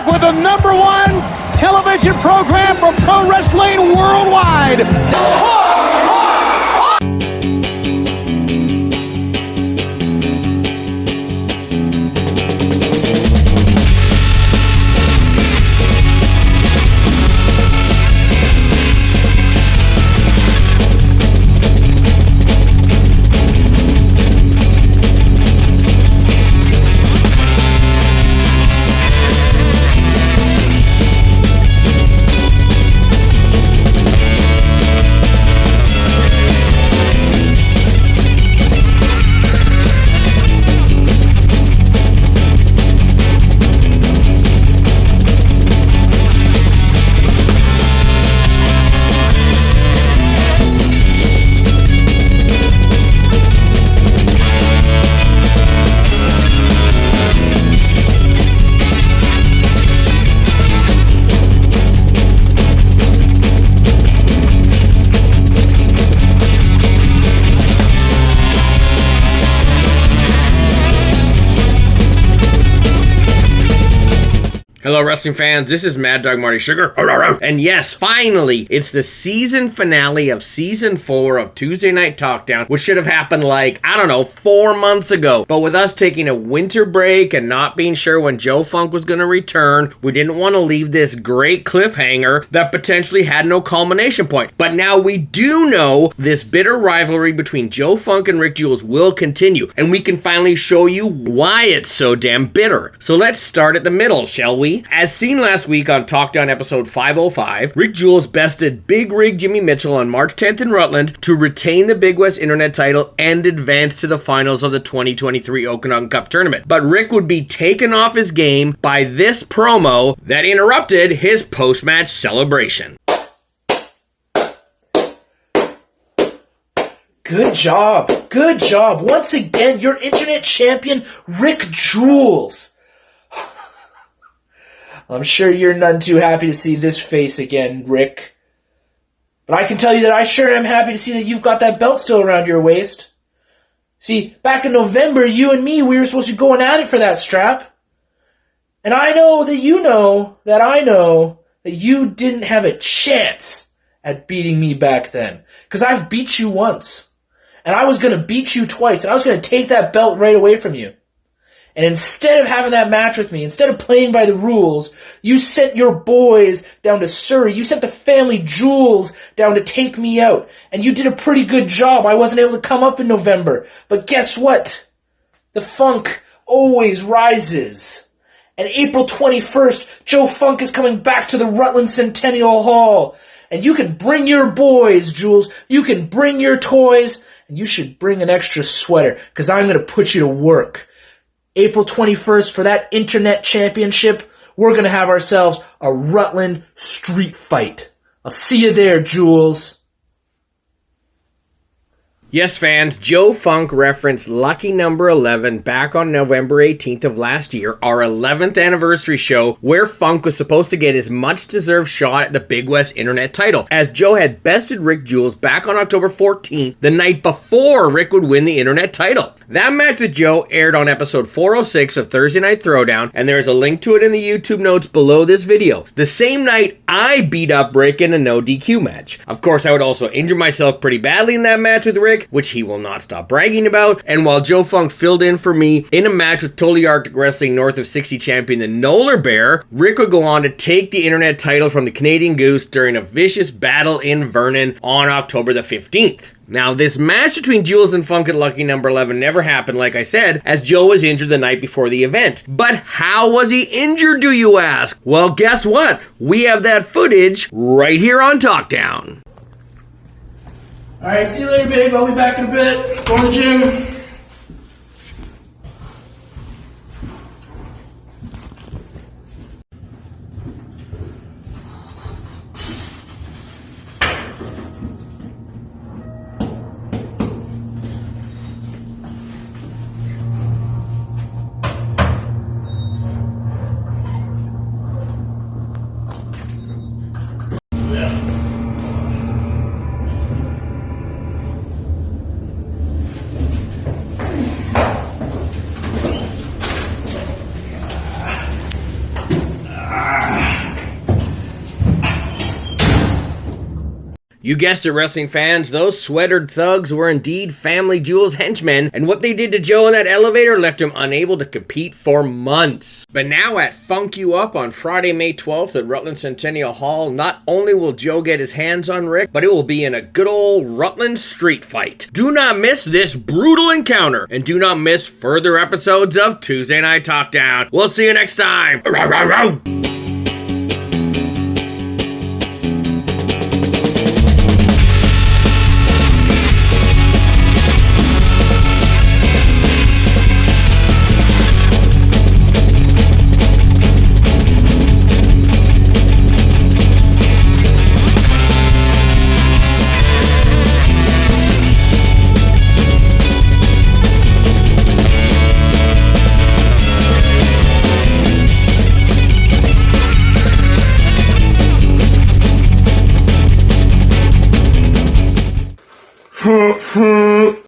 back with the #1 television program for pro wrestling worldwide. Hello wrestling fans, this is Mad Dog Marty Sugar. And yes, finally, it's the season finale of season 4 of Tuesday Night TalkDown, which should have happened like, 4 months ago. But with us taking a winter break and not being sure when Joe Funk was going to return, we didn't want to leave this great cliffhanger that potentially had no culmination point. But now we do know this bitter rivalry between Joe Funk and Rick Jules will continue, and we can finally show you why it's so damn bitter. So let's start at the middle, shall we? As seen last week on TalkDown episode 505, Rick Jules bested Big Rig Jimmy Mitchell on March 10th in Rutland to retain the Big West Internet title and advance to the finals of the 2023 Okanagan Cup tournament. But Rick would be taken off his game by this promo that interrupted his post-match celebration. Good job. Good job. Once again, your internet champion, Rick Jules. I'm sure you're none too happy to see this face again, Rick. But I can tell you that I sure am happy to see that you've got that belt still around your waist. See, back in November, you and me, we were supposed to be going at it for that strap. And I know that you know that I know that you didn't have a chance at beating me back then. Because I've beat you once. And I was going to beat you twice. And I was going to take that belt right away from you. And instead of having that match with me, instead of playing by the rules, you sent your boys down to Surrey. You sent the family Jules down to take me out. And you did a pretty good job. I wasn't able to come up in November. But guess what? The funk always rises. And April 21st, Joe Funk is coming back to the Rutland Centennial Hall. And you can bring your boys, Jules. You can bring your toys. And you should bring an extra sweater, because I'm going to put you to work. April 21st, for that Internet Championship, we're going to have ourselves a Rutland street fight. I'll see you there, Jules. Yes, fans, Joe Funk referenced Lucky Number 11 back on November 18th of last year, our 11th anniversary show, where Funk was supposed to get his much-deserved shot at the Big West Internet title, as Joe had bested Rick Jules back on October 14th, the night before Rick would win the Internet title. That match with Joe aired on episode 406 of Thursday Night Throwdown, and there is a link to it in the YouTube notes below this video. The same night, I beat up Rick in a no DQ match. Of course, I would also injure myself pretty badly in that match with Rick, which he will not stop bragging about, and while Joe Funk filled in for me in a match with Totally Arctic Wrestling North of 60 champion the Nolar Bear, Rick would go on to take the Internet title from the Canadian Goose during a vicious battle in Vernon on October the 15th. Now, this match between Jules and Funk at Lucky Number 11 never happened, like I said, as Joe was injured the night before the event. But how was he injured, do you ask? Well, guess what? We have that footage right here on TalkDown. Alright, see you later, babe. I'll be back in a bit. Go to the gym. You guessed it, wrestling fans, those sweatered thugs were indeed Family Jules henchmen, and what they did to Joe in that elevator left him unable to compete for months. But now at Funk You Up on Friday, May 12th at Rutland Centennial Hall, not only will Joe get his hands on Rick, but it will be in a good old Rutland street fight. Do not miss this brutal encounter, and do not miss further episodes of Tuesday Night TalkDown. We'll see you next time. Row, row, row. Hmm.